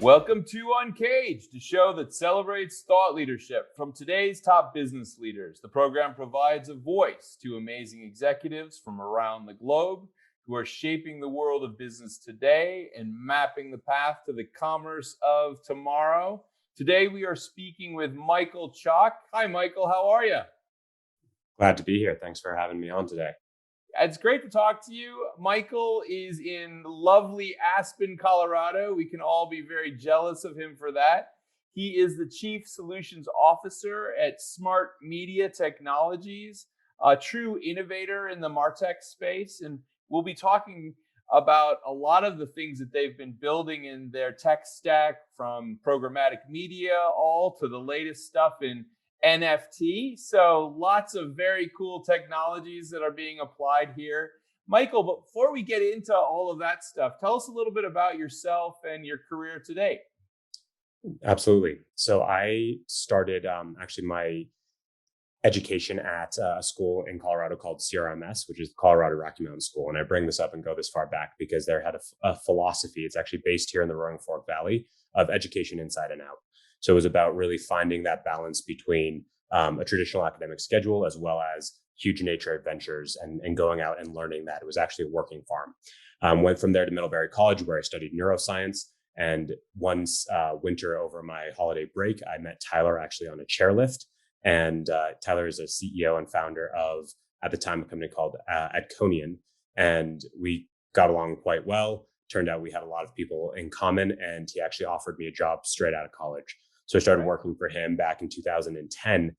Welcome to UNCAGED, the show that celebrates thought leadership from today's top business leaders. The program provides a voice to amazing executives from around the globe who are shaping the world of business today and mapping the path to the commerce of tomorrow. Today, we are speaking with Michael Chock. Hi, Michael. How are you? Glad to be here. Thanks for having me on today. It's great to talk to you. Michael is in lovely Aspen, Colorado. We can all be very jealous of him for that. He is the Chief Solutions Officer at SmartMedia Technologies, a true innovator in the MarTech space. And we'll be talking about a lot of the things that they've been building in their tech stack, from programmatic media all to the latest stuff in NFT. So lots of very cool technologies that are being applied here. Michael, before we get into all of that stuff, tell us a little bit about yourself and your career today. Absolutely. So I started actually my education at a school in Colorado called CRMS, which is Colorado Rocky Mountain School. And I bring this up and go this far back because they had a philosophy. It's actually based here in the Roaring Fork Valley of education inside and out. So it was about really finding that balance between a traditional academic schedule as well as huge nature adventures and going out and learning that. It was actually a working farm. Went from there to Middlebury College, where I studied neuroscience. And one winter over my holiday break, I met Tyler actually on a chairlift. And Tyler is a CEO and founder of, at the time, a company called Adconion. And we got along quite well. Turned out we had a lot of people in common, and he actually offered me a job straight out of college. So I started working for him back in 2010,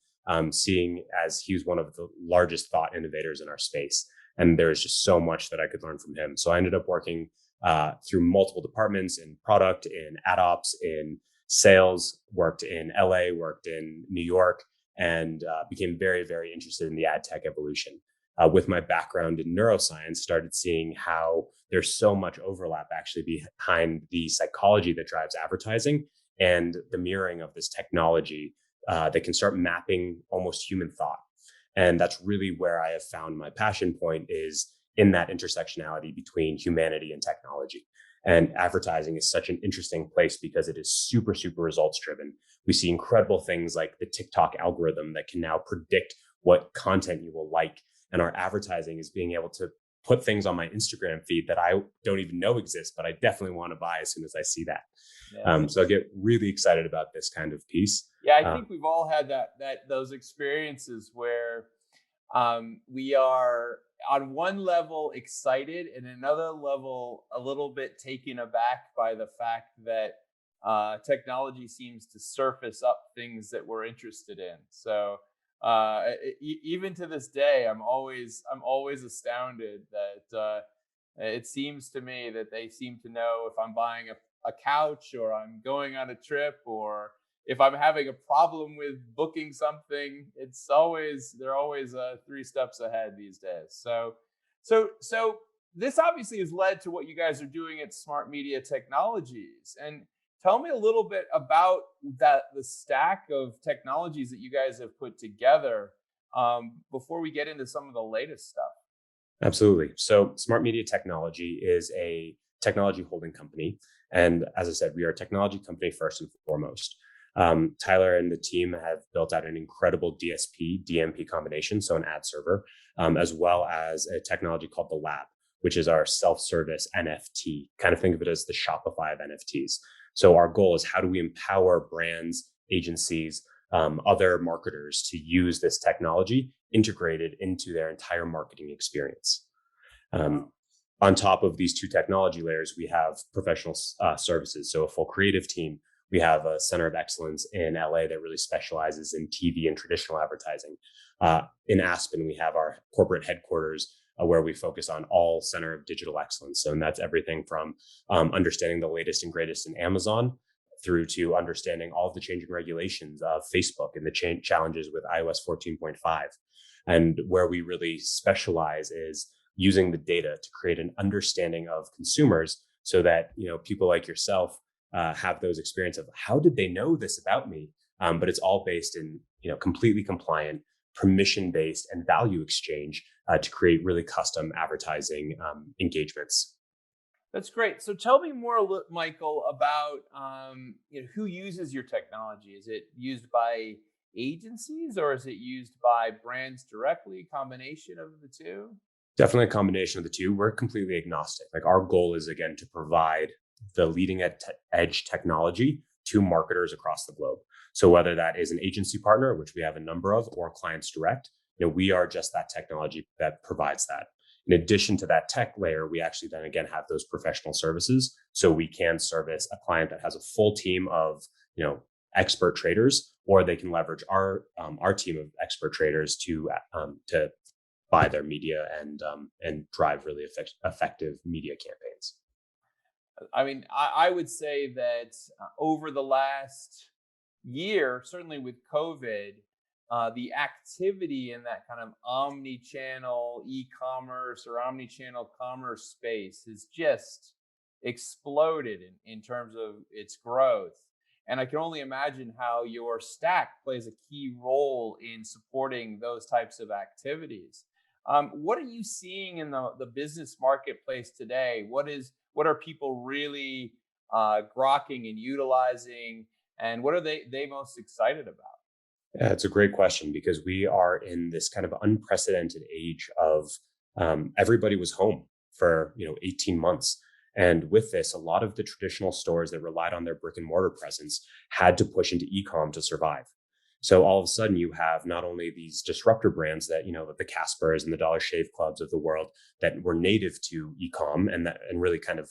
seeing as he was one of the largest thought innovators in our space. And there's just so much that I could learn from him. So I ended up working through multiple departments in product, in ad ops, in sales, worked in LA, worked in New York, and became very, very interested in the ad tech evolution. With my background in neuroscience, started seeing how there's so much overlap actually behind the psychology that drives advertising and the mirroring of this technology that can start mapping almost human thought. And that's really where I have found my passion point, is in that intersectionality between humanity and technology. And advertising is such an interesting place because it is super, super results driven. We see incredible things like the TikTok algorithm that can now predict what content you will like. And our advertising is being able to put things on my Instagram feed that I don't even know exist, but I definitely want to buy as soon as I see that. Yeah. So I get really excited about this kind of piece. Yeah, I think we've all had those experiences where we are on one level excited and another level a little bit taken aback by the fact that technology seems to surface up things that we're interested in. So even to this day, I'm always astounded that it seems to me that they seem to know if I'm buying a couch, or I'm going on a trip, or if I'm having a problem with booking something. They're always 3 steps ahead these days. So this obviously has led to what you guys are doing at SmartMedia Technologies. And tell me a little bit about the stack of technologies that you guys have put together before we get into some of the latest stuff. Absolutely. So SmartMedia Technology is a technology holding company. And as I said, we are a technology company first and foremost. Tyler and the team have built out an incredible DSP, DMP combination, so an ad server, as well as a technology called the Lab, which is our self-service NFT. Kind of think of it as the Shopify of NFTs. So our goal is, how do we empower brands, agencies, other marketers to use this technology integrated into their entire marketing experience? On top of these 2 technology layers, we have professional services, so a full creative team. We have a center of excellence in LA that really specializes in TV and traditional advertising. In Aspen, we have our corporate headquarters where we focus on all center of digital excellence. So, and that's everything from understanding the latest and greatest in Amazon through to understanding all of the changing regulations of Facebook and the challenges with iOS 14.5. And where we really specialize is using the data to create an understanding of consumers, so that people like yourself have those experience of, how did they know this about me? But it's all based in completely compliant, permission-based, and value exchange to create really custom advertising engagements. That's great. So tell me more, Michael, about who uses your technology. Is it used by agencies or is it used by brands directly? Combination of the two? Definitely a combination of the two. We're completely agnostic. Like our goal is again to provide the edge technology to marketers across the globe. So whether that is an agency partner, which we have a number of, or clients direct, we are just that technology that provides that. In addition to that tech layer, we actually then again have those professional services. So we can service a client that has a full team of, expert traders, or they can leverage our team of expert traders to buy their media and drive really effective media campaigns. I mean, I would say that over the last year, certainly with COVID, the activity in that kind of omni-channel e-commerce or omni-channel commerce space has just exploded in terms of its growth. And I can only imagine how your stack plays a key role in supporting those types of activities. What are you seeing in the business marketplace today? What are people really grokking and utilizing, and what are they most excited about? Yeah, it's a great question because we are in this kind of unprecedented age of everybody was home for 18 months. And with this, a lot of the traditional stores that relied on their brick and mortar presence had to push into e-com to survive. So all of a sudden, you have not only these disruptor brands that the Caspers and the Dollar Shave Clubs of the world that were native to e-com and really kind of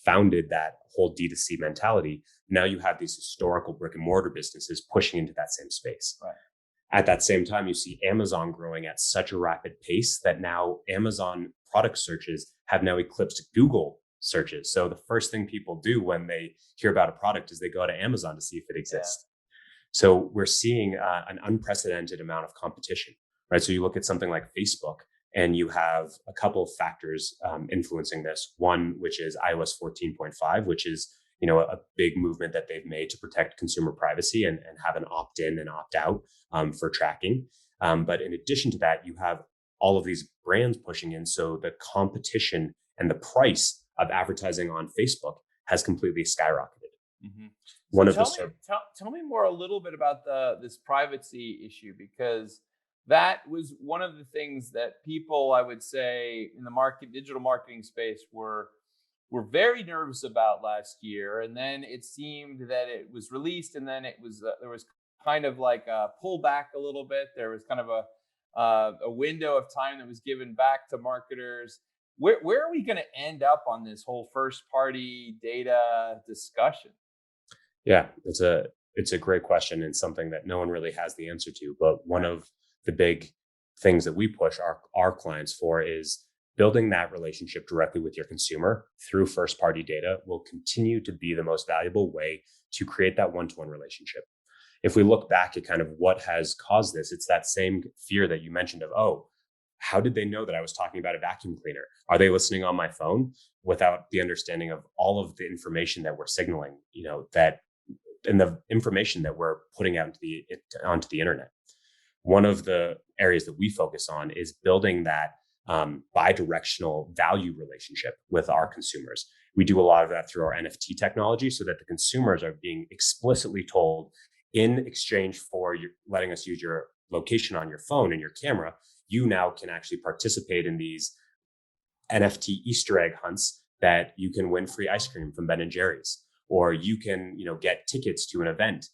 founded that whole D2C mentality. Now you have these historical brick and mortar businesses pushing into that same space. Right. At that same time, you see Amazon growing at such a rapid pace that now Amazon product searches have now eclipsed Google searches. So the first thing people do when they hear about a product is they go to Amazon to see if it exists. So we're seeing an unprecedented amount of competition, right? So you look at something like Facebook, and you have a couple of factors influencing this. One, which is iOS 14.5, which is a big movement that they've made to protect consumer privacy and have an opt-in and opt-out for tracking. But in addition to that, you have all of these brands pushing in. So the competition and the price of advertising on Facebook has completely skyrocketed. Mm-hmm. One So of the tell me more a little bit about this privacy issue, because that was one of the things that people, I would say, in the digital marketing space were very nervous about last year. And then it seemed that it was released, and then there was kind of like a pullback a little bit. There was kind of a window of time that was given back to marketers. Where are we going to end up on this whole first party data discussion? Yeah, it's a great question and something that no one really has the answer to. But one of the big things that we push our clients for is building that relationship directly with your consumer through first party data will continue to be the most valuable way to create that one-to-one relationship. If we look back at kind of what has caused this, it's that same fear that you mentioned of, oh, how did they know that I was talking about a vacuum cleaner? Are they listening on my phone without the understanding of all of the information that we're signaling, that and the information that we're putting out onto the internet? One of the areas that we focus on is building that bi-directional value relationship with our consumers. We do a lot of that through our NFT technology so that the consumers are being explicitly told, in exchange for letting us use your location on your phone and your camera, you now can actually participate in these NFT Easter egg hunts that you can win free ice cream from Ben and Jerry's, or you can, get tickets to an event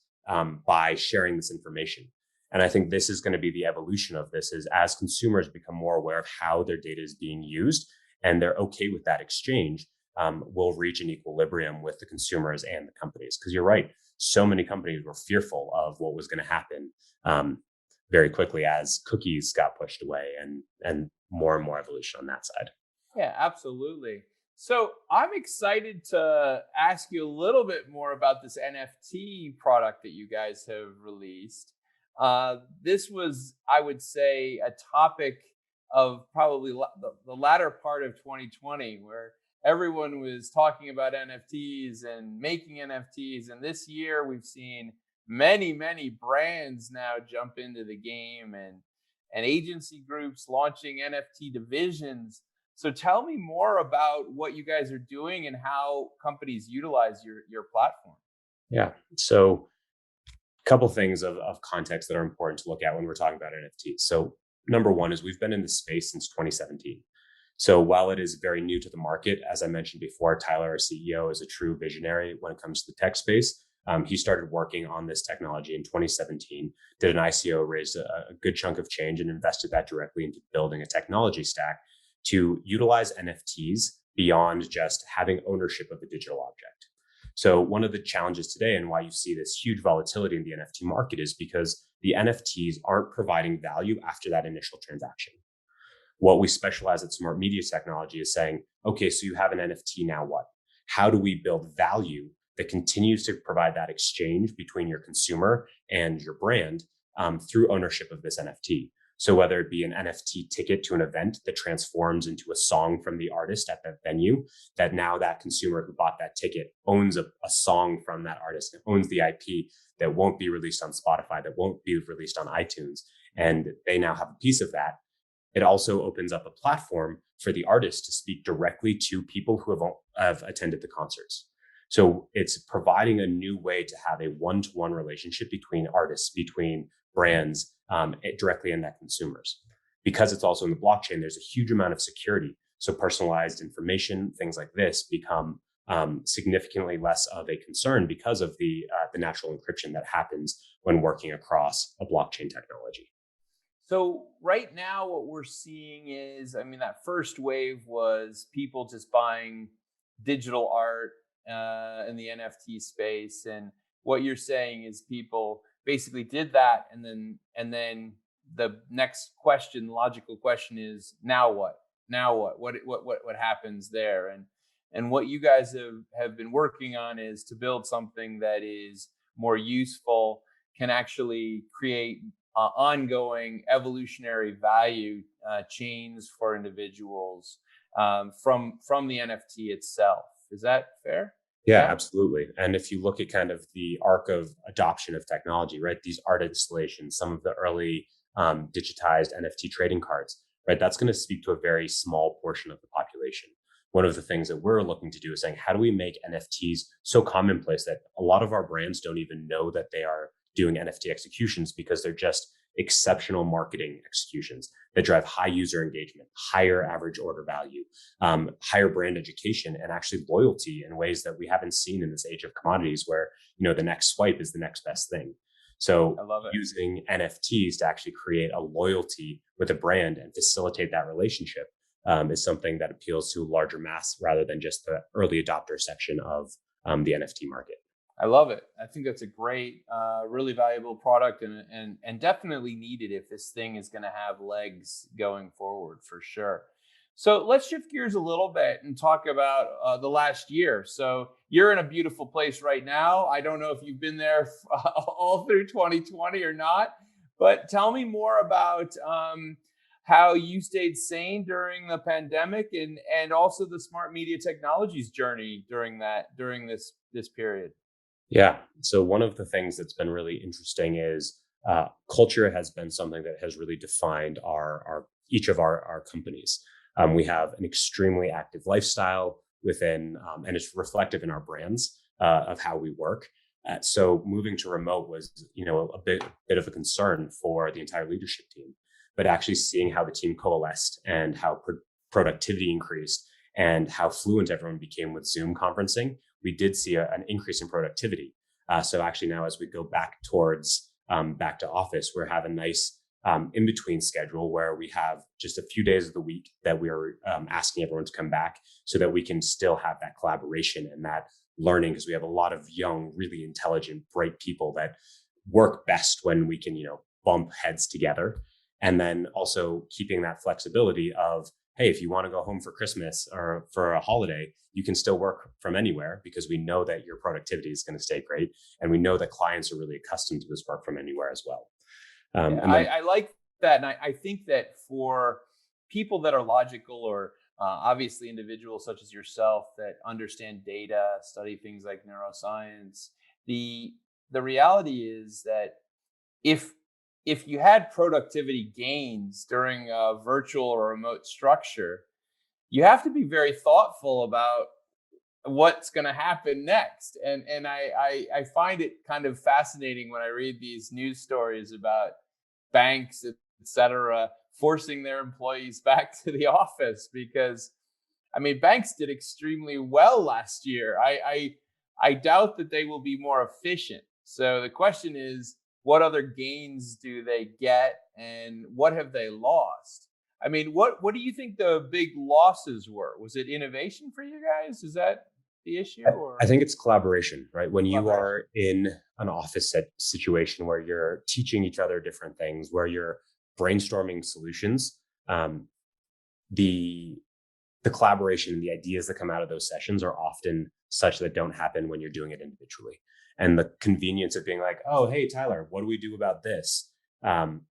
by sharing this information. And I think this is going to be the evolution of this is as consumers become more aware of how their data is being used and they're okay with that exchange, we'll reach an equilibrium with the consumers and the companies. Because you're right, so many companies were fearful of what was going to happen very quickly as cookies got pushed away and more evolution on that side. Yeah, absolutely. So I'm excited to ask you a little bit more about this NFT product that you guys have released. This was, I would say, a topic of probably the latter part of 2020, where everyone was talking about NFTs and making NFTs. And this year, we've seen many brands now jump into the game, and agency groups launching NFT divisions. So tell me more about what you guys are doing and how companies utilize your platform. Yeah. So couple things of context that are important to look at when we're talking about NFTs. So number one is we've been in this space since 2017. So while it is very new to the market, as I mentioned before, Tyler, our CEO, is a true visionary when it comes to the tech space. He started working on this technology in 2017, did an ICO, raised a good chunk of change, and invested that directly into building a technology stack to utilize NFTs beyond just having ownership of a digital object. So one of the challenges today and why you see this huge volatility in the NFT market is because the NFTs aren't providing value after that initial transaction. What we specialize at SmartMedia Technology is saying, okay, so you have an NFT, now what? How do we build value that continues to provide that exchange between your consumer and your brand through ownership of this NFT? So whether it be an NFT ticket to an event that transforms into a song from the artist at that venue, that now that consumer who bought that ticket owns a song from that artist, and owns the IP that won't be released on Spotify, that won't be released on iTunes, and they now have a piece of that. It also opens up a platform for the artist to speak directly to people who have attended the concerts. So it's providing a new way to have a one-to-one relationship between artists, between brands, directly in that consumers. Because it's also in the blockchain, there's a huge amount of security. So personalized information, things like this become significantly less of a concern because of the natural encryption that happens when working across a blockchain technology. So right now, what we're seeing is, I mean, that first wave was people just buying digital art in the NFT space, and what you're saying is people basically did that, and then the next question, logical question is, now what? Now what? What happens there? And what you guys have been working on is to build something that is more useful, can actually create ongoing evolutionary value chains for individuals from the NFT itself. Is that fair? Yeah, Yeah. absolutely. And if you look at kind of the arc of adoption of technology, right, these art installations, some of the early digitized NFT trading cards, right, that's going to speak to a very small portion of the population. One of the things that we're looking to do is saying, how do we make NFTs so commonplace that a lot of our brands don't even know that they are doing NFT executions because they're just exceptional marketing executions that drive high user engagement, higher average order value, higher brand education, and actually loyalty in ways that we haven't seen in this age of commodities where, the next swipe is the next best thing. So I love it. using NFTs to actually create a loyalty with a brand and facilitate that relationship is something that appeals to larger mass rather than just the early adopter section of the NFT market. I love it. I think that's a great, really valuable product, and definitely needed if this thing is going to have legs going forward for sure. So let's shift gears a little bit and talk about the last year. So you're in a beautiful place right now. I don't know if you've been there all through 2020 or not, but tell me more about how you stayed sane during the pandemic, and also the smart media technologies journey during this period. Yeah. So one of the things that's been really interesting is culture has been something that has really defined our each of our companies. We have an extremely active lifestyle within, and it's reflective in our brands of how we work. So moving to remote was, a bit of a concern for the entire leadership team, but actually seeing how the team coalesced and how productivity increased and how fluent everyone became with Zoom conferencing, we did see an increase in productivity. So actually now as we go back towards back to office, we're having a nice in between schedule where we have just a few days of the week that we're asking everyone to come back so that we can still have that collaboration and that learning, because we have a lot of young, really intelligent, bright people that work best when we can, bump heads together. And then also keeping that flexibility of, hey, if you want to go home for Christmas or for a holiday, you can still work from anywhere because we know that your productivity is going to stay great. And we know that clients are really accustomed to this work from anywhere as well. Yeah, And then, I like that. And I think that for people that are logical, or obviously individuals such as yourself that understand data, study things like neuroscience, the the reality is that if if you had productivity gains during a virtual or remote structure, you have to be very thoughtful about what's going to happen next. And I find it kind of fascinating when I read these news stories about banks, et cetera, forcing their employees back to the office because, I mean, banks did extremely well last year. I doubt that they will be more efficient. So the question is, what other gains do they get, and what have they lost? I mean, what do you think the big losses were? Was it innovation for you guys? Is that the issue, I or think it's collaboration, right? When you collaboration? are in an office situation where you're teaching each other different things, where you're brainstorming solutions, um, the the collaboration and the ideas that come out of those sessions are often such that don't happen when you're doing it individually. And the convenience of being like, oh, hey, Tyler, what do we do about this?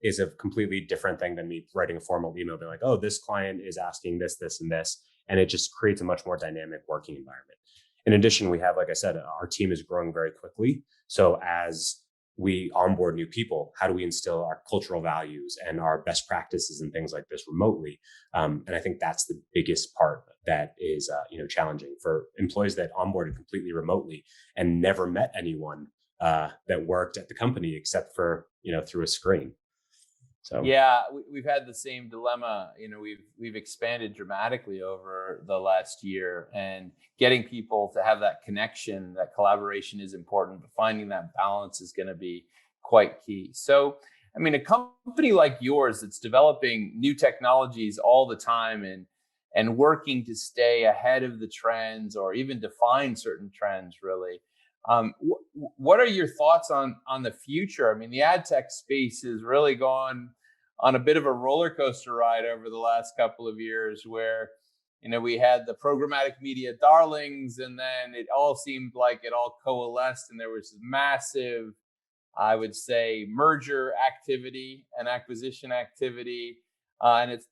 Is a completely different thing than me writing a formal email being like, oh, this client is asking this, this, and this. And it just creates a much more dynamic working environment. In addition, we have, like I said, our team is growing very quickly. So as we onboard new people, how do we instill our cultural values and our best practices and things like this remotely? And I think that's the biggest part that is, challenging for employees that onboarded completely remotely and never met anyone that worked at the company except for, through a screen. So Yeah, we've had the same dilemma. You know, we've expanded dramatically over the last year, and getting people to have that connection, that collaboration is important, but finding that balance is going to be quite key. So, I mean, a company like yours that's developing new technologies all the time and working to stay ahead of the trends or even define certain trends, really. What are your thoughts on the future? I mean, the ad tech space has really gone on a bit of a roller coaster ride over the last couple of years where, we had the programmatic media darlings, and then it all seemed like it all coalesced and there was massive, I would say, merger activity and acquisition activity. And it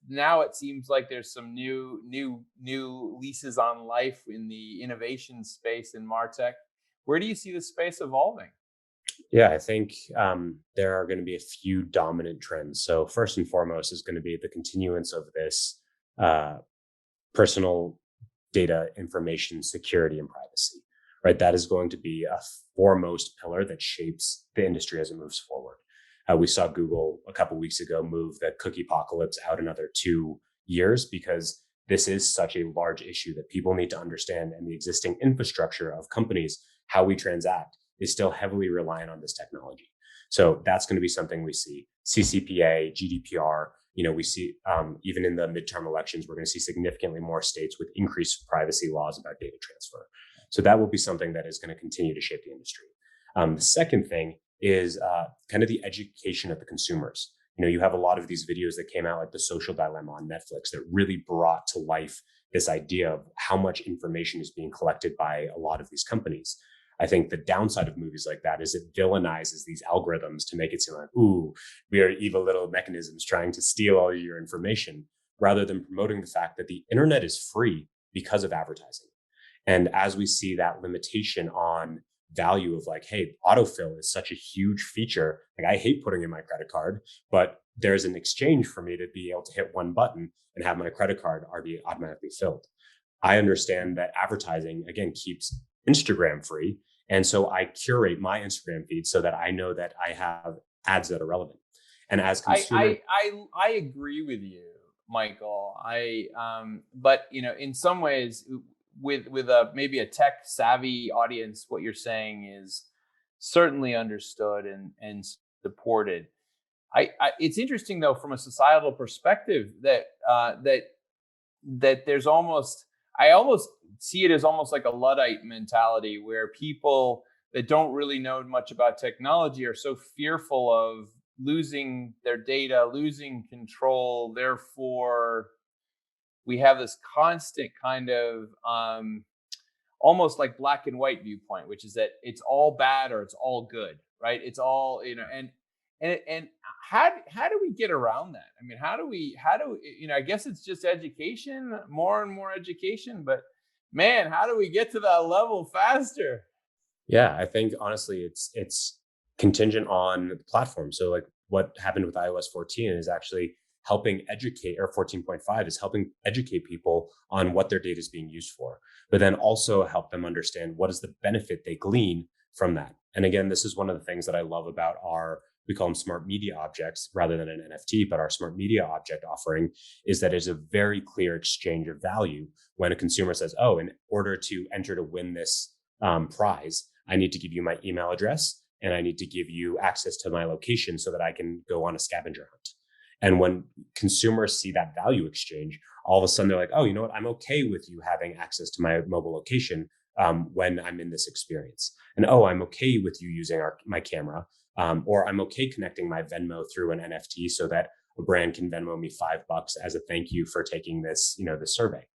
seems like there's some new leases on life in the innovation space in martech. Where do you see the space evolving? yeah, I think there are going to be a few dominant trends. So first and foremost is going to be the continuance of this uh, personal data information security and privacy, right? That is going to be a foremost pillar that shapes the industry as it moves forward. We saw Google a couple weeks ago move the cookie apocalypse out another 2 years because this is such a large issue that people need to understand. And the existing infrastructure of companies, how we transact, is still heavily reliant on this technology. So that's going to be something we see. CCPA, GDPR, we see even in the midterm elections, we're going to see significantly more states with increased privacy laws about data transfer. So that will be something that is going to continue to shape the industry. The second thing is kind of the education of the consumers. You have a lot of these videos that came out, like The Social Dilemma on Netflix, that really brought to life this idea of how much information is being collected by a lot of these companies. I think the downside of movies like that is it villainizes these algorithms to make it seem like, ooh, we are evil little mechanisms trying to steal all your information, rather than promoting the fact that the internet is free because of advertising. And as we see that limitation on value of like, hey, autofill is such a huge feature. Like, I hate putting in my credit card, but there's an exchange for me to be able to hit one button and have my credit card be automatically filled. I understand that advertising, again, keeps Instagram free. And so I curate my Instagram feed so that I know that I have ads that are relevant. And as I consumers, I I agree with you, Michael. But in some ways, with a maybe a tech savvy audience, what you're saying is certainly understood and supported. It's interesting though, from a societal perspective, that there's almost, I almost see it as almost like a Luddite mentality where people that don't really know much about technology are so fearful of losing their data, losing control. Therefore, we have this constant kind of almost like black and white viewpoint, which is that it's all bad or it's all good, right? It's all, and how do we get around that? I mean, I guess it's just education, more and more education, but man, how do we get to that level faster? yeah, I think honestly, it's contingent on the platform. So like what happened with iOS 14 is actually helping educate, or 14.5 is helping educate people on what their data is being used for, but then also help them understand what is the benefit they glean from that. And again, this is one of the things that I love about we call them smart media objects rather than an NFT, but our smart media object offering is that it's a very clear exchange of value when a consumer says, oh, in order to enter to win this prize, I need to give you my email address and I need to give you access to my location so that I can go on a scavenger hunt. And when consumers see that value exchange, all of a sudden they're like, oh, you know what? I'm okay with you having access to my mobile location when I'm in this experience. And oh, I'm okay with you using my camera, or I'm okay connecting my Venmo through an NFT so that a brand can Venmo me $5 as a thank you for taking this, this survey.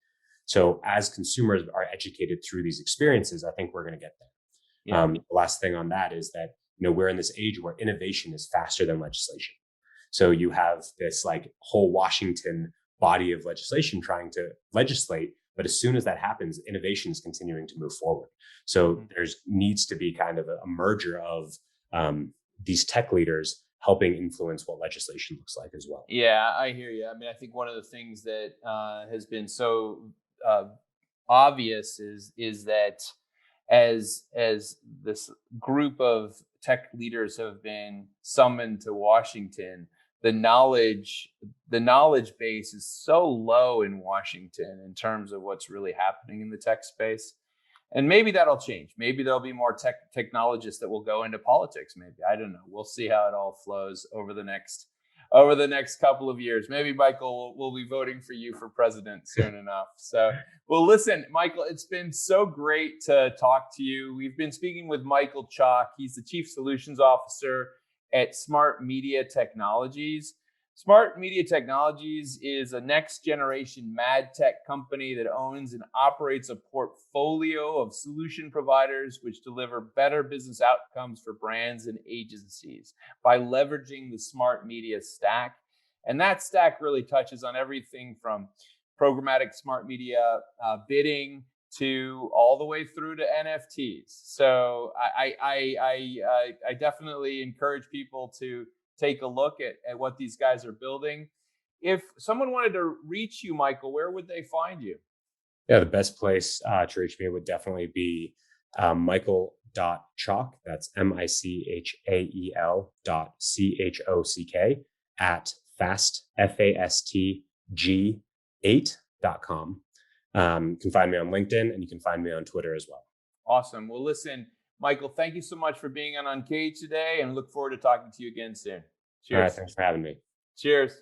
So as consumers are educated through these experiences, I think we're going to get there. Yeah. The last thing on that is that, we're in this age where innovation is faster than legislation. So you have this like whole Washington body of legislation trying to legislate, but as soon as that happens, innovation is continuing to move forward. So there's needs to be kind of a merger of these tech leaders helping influence what legislation looks like as well. Yeah, I hear you. I mean, I think one of the things that has been so obvious is that as this group of tech leaders have been summoned to Washington, the knowledge base is so low in Washington in terms of what's really happening in the tech space. And maybe that'll change. Maybe there'll be more technologists that will go into politics. Maybe, I don't know. We'll see how it all flows over the next couple of years. Maybe Michael will be voting for you for president soon enough. So, well, listen, Michael, it's been so great to talk to you. We've been speaking with Michael Chock. He's the Chief Solutions Officer at SmartMedia Technologies. SmartMedia Technologies is a next generation mad tech company that owns and operates a portfolio of solution providers which deliver better business outcomes for brands and agencies by leveraging the smart media stack. And that stack really touches on everything from programmatic smart media bidding to all the way through to NFTs. So I definitely encourage people to take a look at what these guys are building. If someone wanted to reach you, Michael, where would they find you? Yeah, the best place to reach me would definitely be Michael.Chock. That's MICHAEL.CHOCK at FASTG8.com. You can find me on LinkedIn and you can find me on Twitter as well. Awesome. Well, listen, Michael, thank you so much for being on UNCAGED today, and look forward to talking to you again soon. Cheers. All right, thanks for having me. Cheers.